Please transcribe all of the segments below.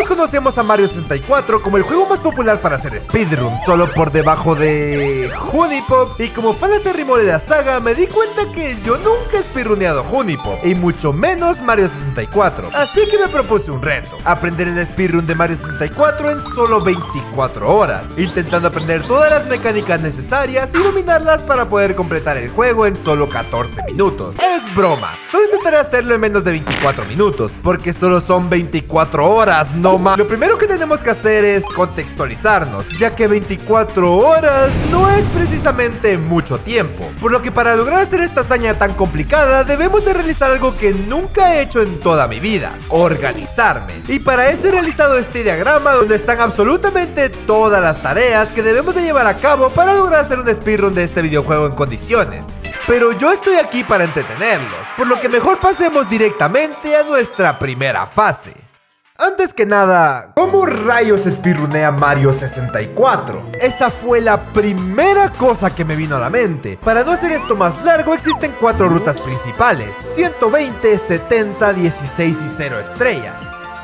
Todos conocemos a Mario 64 como el juego más popular para hacer speedrun, solo por debajo de Honeypop, y como fan acérrimo de la saga me di cuenta que yo nunca he speedruneado Honeypop, y mucho menos Mario 64, así que me propuse un reto: aprender el speedrun de Mario 64 en solo 24 horas, intentando aprender todas las mecánicas necesarias y dominarlas para poder completar el juego en solo 14 minutos. Es broma, solo intentaré hacerlo en menos de 24 minutos, porque solo son 24 horas, no más. Lo primero que tenemos que hacer es contextualizarnos, ya que 24 horas no es precisamente mucho tiempo, por lo que para lograr hacer esta hazaña tan complicada debemos de realizar algo que nunca he hecho en toda mi vida: organizarme. Y para eso he realizado este diagrama donde están absolutamente todas las tareas que debemos de llevar a cabo para lograr hacer un speedrun de este videojuego en condiciones. Pero yo estoy aquí para entretenerlos, por lo que mejor pasemos directamente a nuestra primera fase. Antes que nada, ¿cómo rayos speedrunea Mario 64? Esa fue la primera cosa que me vino a la mente. Para no hacer esto más largo, existen 4 rutas principales: 120, 70, 16 y 0 estrellas.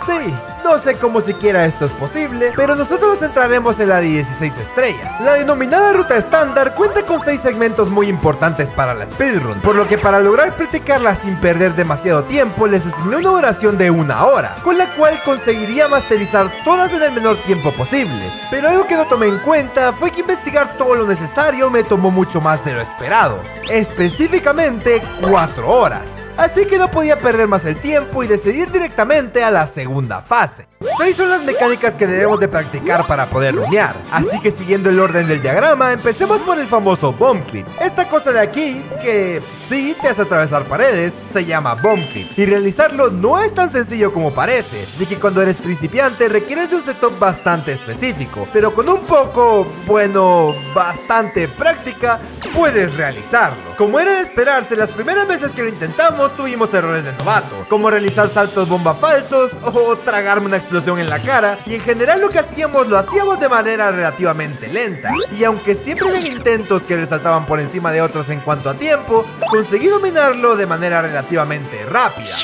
Sí, no sé cómo siquiera esto es posible, pero nosotros nos centraremos en la de 16 estrellas. La denominada ruta estándar cuenta con 6 segmentos muy importantes para la speedrun, por lo que para lograr practicarla sin perder demasiado tiempo les asigné una duración de 1 hora, con la cual conseguiría masterizar todas en el menor tiempo posible. Pero algo que no tomé en cuenta fue que investigar todo lo necesario me tomó mucho más de lo esperado, específicamente 4 horas. Así que no podía perder más el tiempo y decidir directamente a la segunda fase. 6 son las mecánicas que debemos de practicar para poder runear, así que siguiendo el orden del diagrama, empecemos por el famoso bomb clip. Esta cosa de aquí, que sí te hace atravesar paredes, se llama bomb clip, y realizarlo no es tan sencillo como parece, ya que cuando eres principiante requieres de un setup bastante específico, pero con un poco, bueno, bastante práctica, puedes realizarlo. Como era de esperarse, las primeras veces que lo intentamos tuvimos errores de novato, como realizar saltos bomba falsos o tragarme una explosión en la cara, y en general lo hacíamos de manera relativamente lenta, y aunque siempre había intentos que resaltaban por encima de otros en cuanto a tiempo, conseguí dominarlo de manera relativamente rápida.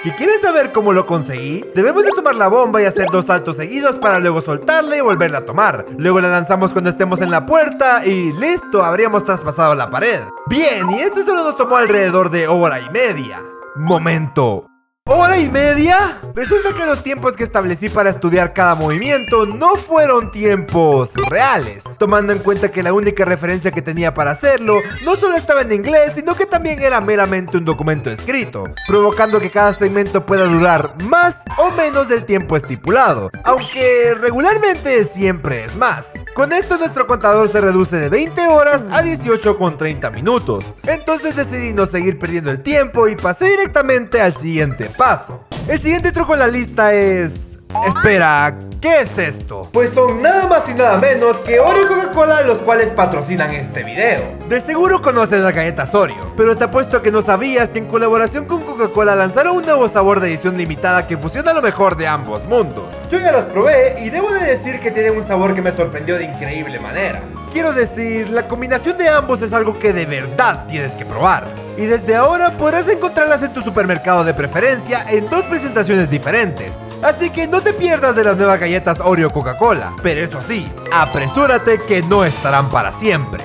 ¿Y quieres saber cómo lo conseguí? Debemos de tomar la bomba y hacer 2 saltos seguidos para luego soltarla y volverla a tomar. Luego la lanzamos cuando estemos en la puerta y listo, habríamos traspasado la pared. Bien, y esto solo nos tomó alrededor de 1 hora y media. Momento. ¿1 hora y media? Resulta que los tiempos que establecí para estudiar cada movimiento no fueron tiempos reales, tomando en cuenta que la única referencia que tenía para hacerlo no solo estaba en inglés, sino que también era meramente un documento escrito, provocando que cada segmento pueda durar más o menos del tiempo estipulado, aunque regularmente siempre es más. Con esto nuestro contador se reduce de 20 horas a 18,30 minutos. Entonces decidí no seguir perdiendo el tiempo y pasé directamente al siguiente paso. El siguiente truco en la lista es... Espera, ¿qué es esto? Pues son nada más y nada menos que Oreo y Coca-Cola los cuales patrocinan este video. De seguro conoces las galletas Oreo, pero te apuesto que no sabías que en colaboración con Coca-Cola lanzaron un nuevo sabor de edición limitada que fusiona lo mejor de ambos mundos. Yo ya las probé y debo de decir que tienen un sabor que me sorprendió de increíble manera. Quiero decir, la combinación de ambos es algo que de verdad tienes que probar. Y desde ahora podrás encontrarlas en tu supermercado de preferencia en 2 presentaciones diferentes. Así que no te pierdas de las nuevas galletas Oreo Coca-Cola. Pero eso sí, apresúrate que no estarán para siempre.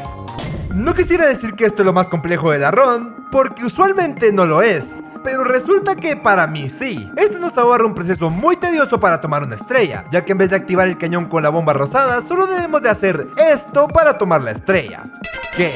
No quisiera decir que esto es lo más complejo de la run, porque usualmente no lo es. Pero resulta que para mí sí. Esto nos ahorra un proceso muy tedioso para tomar una estrella, ya que en vez de activar el cañón con la bomba rosada, solo debemos de hacer esto para tomar la estrella. ¿Qué?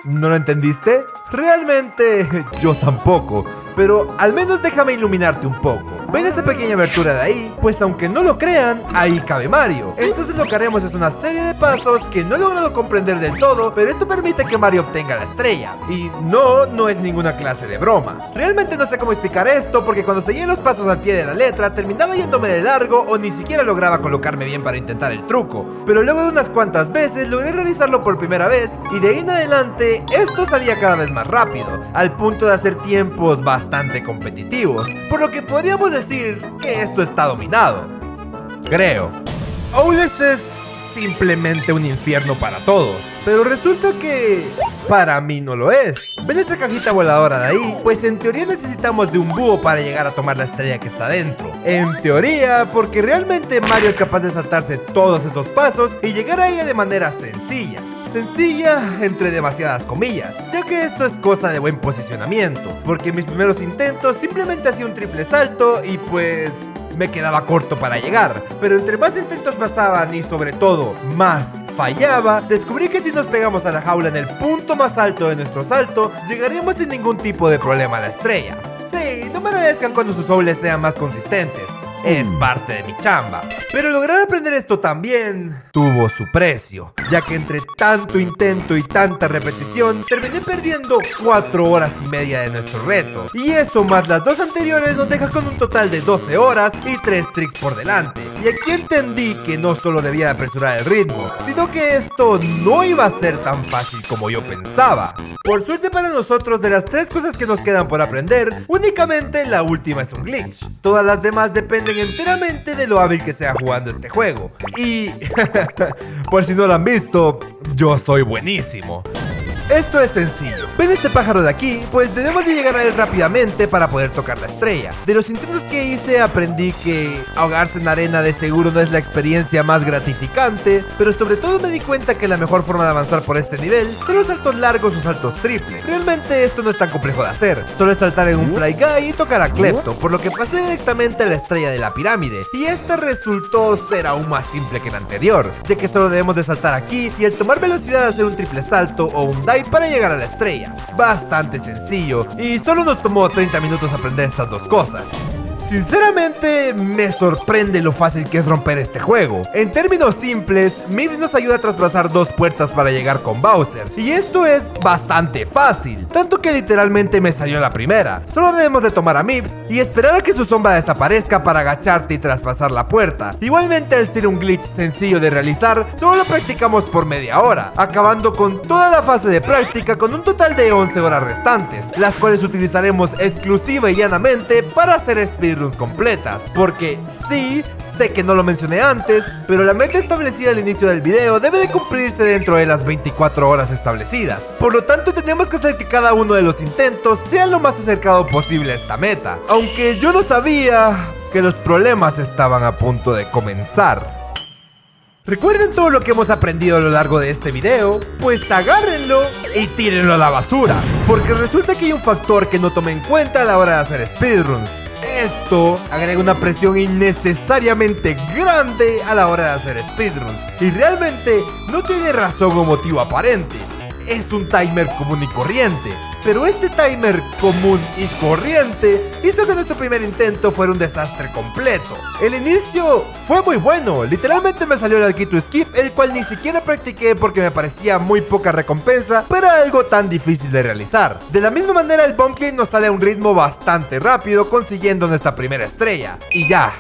¿No lo entendiste? Realmente yo tampoco, pero al menos déjame iluminarte un poco. ¿Ven esa pequeña abertura de ahí? Pues aunque no lo crean, ahí cabe Mario. Entonces lo que haremos es una serie de pasos que no he logrado comprender del todo, pero esto permite que Mario obtenga la estrella. Y no es ninguna clase de broma. Realmente no sé cómo explicar esto, porque cuando seguía los pasos al pie de la letra, terminaba yéndome de largo o ni siquiera lograba colocarme bien para intentar el truco. Pero luego de unas cuantas veces logré realizarlo por primera vez, y de ahí en adelante esto salía cada vez más rápido, al punto de hacer tiempos bastante competitivos, por lo que podríamos decir que esto está dominado. Creo. Owless es simplemente un infierno para todos. Pero resulta que para mí no lo es. ¿Ven esta cajita voladora de ahí? Pues en teoría necesitamos de un búho para llegar a tomar la estrella que está dentro. En teoría, porque realmente Mario es capaz de saltarse todos esos pasos y llegar a ella de manera sencilla. Sencilla entre demasiadas comillas, ya que esto es cosa de buen posicionamiento, porque en mis primeros intentos simplemente hacía un triple salto y pues me quedaba corto para llegar, pero entre más intentos pasaban y sobre todo más fallaba, descubrí que si nos pegamos a la jaula en el punto más alto de nuestro salto, llegaríamos sin ningún tipo de problema a la estrella. Sí, no me agradezcan cuando sus dobles sean más consistentes. Es parte de mi chamba. Pero lograr aprender esto también tuvo su precio, ya que entre tanto intento y tanta repetición, terminé perdiendo 4 horas y media de nuestro reto. Y eso más las 2 anteriores nos deja con un total de 12 horas y 3 tricks por delante. Y aquí entendí que no solo debía apresurar el ritmo, sino que esto no iba a ser tan fácil como yo pensaba. Por suerte para nosotros, de las 3 cosas que nos quedan por aprender, únicamente la última es un glitch. Todas las demás dependen enteramente de lo hábil que sea jugando este juego. Y por si no lo han visto, yo soy buenísimo. Esto es sencillo. ¿Ven este pájaro de aquí? Pues debemos de llegar a él rápidamente para poder tocar la estrella. De los intentos que hice aprendí que ahogarse en arena de seguro no es la experiencia más gratificante, pero sobre todo me di cuenta que la mejor forma de avanzar por este nivel son los saltos largos o saltos triples. Realmente esto no es tan complejo de hacer, solo es saltar en un Fly Guy y tocar a Klepto, por lo que pasé directamente a la estrella de la pirámide, y esta resultó ser aún más simple que la anterior, ya que solo debemos de saltar aquí y al tomar velocidad hacer un triple salto o un dive para llegar a la estrella. Bastante sencillo y solo nos tomó 30 minutos aprender estas 2 cosas. Sinceramente, me sorprende lo fácil que es romper este juego. En términos simples, Mips nos ayuda a traspasar 2 puertas para llegar con Bowser, y esto es bastante fácil, tanto que literalmente me salió la primera. Solo debemos de tomar a Mips y esperar a que su sombra desaparezca para agacharte y traspasar la puerta. Igualmente, al ser un glitch sencillo de realizar, solo lo practicamos por media hora, acabando con toda la fase de práctica con un total de 11 horas restantes, las cuales utilizaremos exclusiva y llanamente para hacer speedruns completas, porque sí, sé que no lo mencioné antes, pero la meta establecida al inicio del video debe de cumplirse dentro de las 24 horas establecidas. Por lo tanto, tenemos que hacer que cada uno de los intentos sea lo más acercado posible a esta meta, aunque yo no sabía que los problemas estaban a punto de comenzar. Recuerden todo lo que hemos aprendido a lo largo de este video, pues agárrenlo y tírenlo a la basura, porque resulta que hay un factor que no tomé en cuenta a la hora de hacer speedruns. Esto agrega una presión innecesariamente grande a la hora de hacer speedruns, y realmente no tiene razón o motivo aparente. Es un timer común y corriente, pero este timer común y corriente hizo que nuestro primer intento fuera un desastre completo. El inicio fue muy bueno, literalmente me salió el Arcade to Skip, el cual ni siquiera practiqué porque me parecía muy poca recompensa para algo tan difícil de realizar. De la misma manera, el Bump Clean nos sale a un ritmo bastante rápido, consiguiendo nuestra primera estrella. Y ya,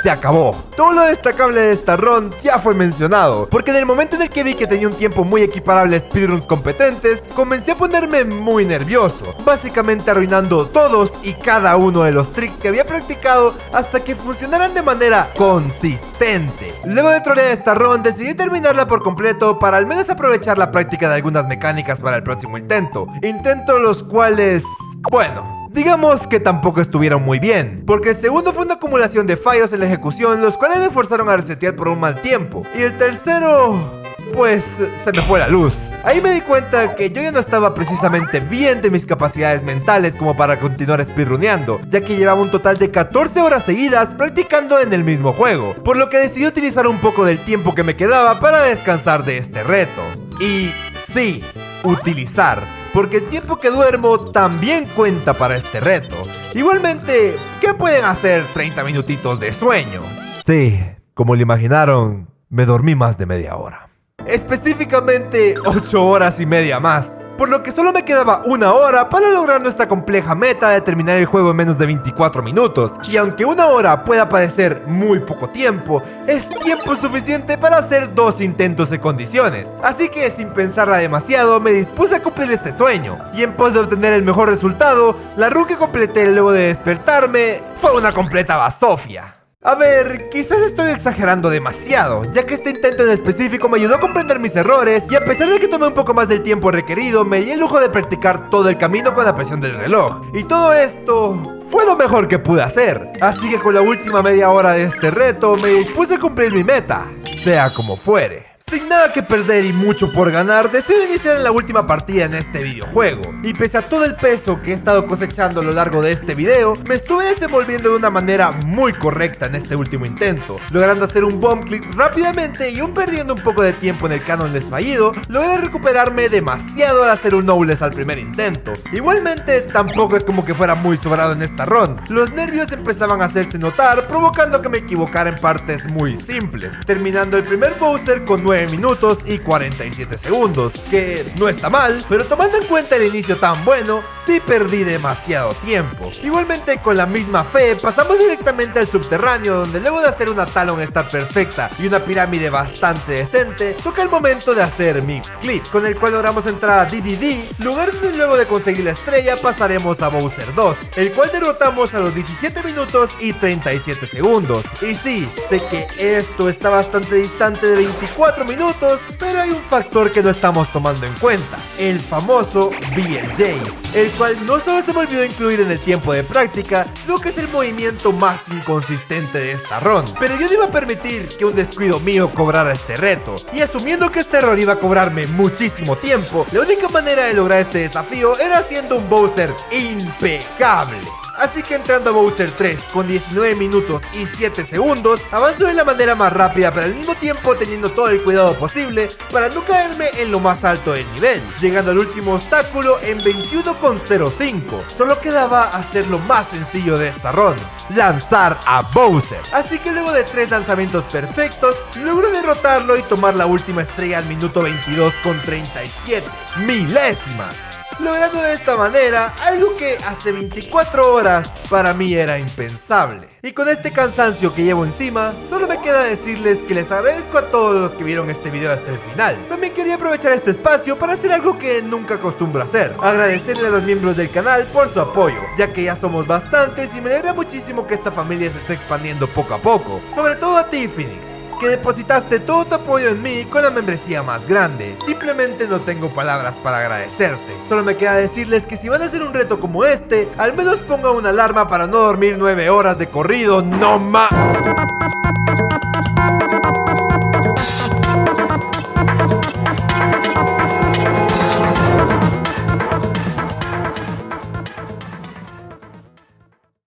se acabó. Todo lo destacable de esta run ya fue mencionado, porque en el momento en el que vi que tenía un tiempo muy equiparable a speedruns competentes, comencé a ponerme muy nervioso, básicamente arruinando todos y cada uno de los tricks que había practicado hasta que funcionaran de manera consistente. Luego de trolear esta run, decidí terminarla por completo para al menos aprovechar la práctica de algunas mecánicas para el próximo intento. Intentos los cuales, bueno, digamos que tampoco estuvieron muy bien, porque el segundo fue una acumulación de fallos en la ejecución, los cuales me forzaron a resetear por un mal tiempo. Y el tercero, pues se me fue la luz. Ahí me di cuenta que yo ya no estaba precisamente bien de mis capacidades mentales como para continuar speedruneando, ya que llevaba un total de 14 horas seguidas practicando en el mismo juego, por lo que decidí utilizar un poco del tiempo que me quedaba para descansar de este reto. Y sí, utilizar, porque el tiempo que duermo también cuenta para este reto. Igualmente, ¿qué pueden hacer 30 minutitos de sueño? Sí, como lo imaginaron, me dormí más de media hora. Específicamente 8 horas y media más, por lo que solo me quedaba 1 hora para lograr nuestra compleja meta de terminar el juego en menos de 24 minutos. Y aunque 1 hora pueda parecer muy poco tiempo, es tiempo suficiente para hacer 2 intentos en condiciones. Así que sin pensarla demasiado me dispuse a cumplir este sueño, y en pos de obtener el mejor resultado, la run que completé luego de despertarme fue una completa basofia. A ver, quizás estoy exagerando demasiado, ya que este intento en específico me ayudó a comprender mis errores y a pesar de que tomé un poco más del tiempo requerido, me di el lujo de practicar todo el camino con la presión del reloj. Y todo esto fue lo mejor que pude hacer. Así que con la última media hora de este reto me dispuse a cumplir mi meta, sea como fuere. Sin nada que perder y mucho por ganar, decido iniciar en la última partida en este videojuego. Y pese a todo el peso que he estado cosechando a lo largo de este video, me estuve desenvolviendo de una manera muy correcta en este último intento, logrando hacer un bomb click rápidamente y aún perdiendo un poco de tiempo en el canon desfallido, logré recuperarme demasiado al hacer un no-less al primer intento. Igualmente, tampoco es como que fuera muy sobrado en esta run. Los nervios empezaban a hacerse notar, provocando que me equivocara en partes muy simples, terminando el primer Bowser con 9 minutos y 47 segundos, que no está mal, pero tomando en cuenta el inicio tan bueno, sí perdí demasiado tiempo. Igualmente con la misma fe, pasamos directamente al subterráneo, donde luego de hacer una Talon Star perfecta y una pirámide bastante decente, toca el momento de hacer Mix Clip, con el cual logramos entrar a DDD, lugar donde luego de conseguir la estrella pasaremos a Bowser 2, el cual derrotamos a los 17 minutos y 37 segundos. Y sí, sé que esto está bastante distante de 24 minutos, pero hay un factor que no estamos tomando en cuenta, el famoso BLJ, el cual no solo se me olvidó incluir en el tiempo de práctica, sino que es el movimiento más inconsistente de esta run. Pero yo no iba a permitir que un descuido mío cobrara este reto, y asumiendo que este error iba a cobrarme muchísimo tiempo, la única manera de lograr este desafío era haciendo un Bowser impecable. Así que entrando a Bowser 3 con 19 minutos y 7 segundos, avanzo de la manera más rápida pero al mismo tiempo teniendo todo el cuidado posible para no caerme en lo más alto del nivel, llegando al último obstáculo en 21,05. Solo quedaba hacer lo más sencillo de esta run, lanzar a Bowser. Así que luego de 3 lanzamientos perfectos, logro derrotarlo y tomar la última estrella al minuto 22,37 milésimas, logrando de esta manera algo que hace 24 horas para mí era impensable. Y con este cansancio que llevo encima, solo me queda decirles que les agradezco a todos los que vieron este video hasta el final. También quería aprovechar este espacio para hacer algo que nunca acostumbro hacer: agradecerle a los miembros del canal por su apoyo, ya que ya somos bastantes y me alegra muchísimo que esta familia se esté expandiendo poco a poco. Sobre todo a ti, Phoenix, que depositaste todo tu apoyo en mí con la membresía más grande. Simplemente no tengo palabras para agradecerte. Solo me queda decirles que si van a hacer un reto como este, al menos pongan una alarma para no dormir 9 horas de corrido, no más.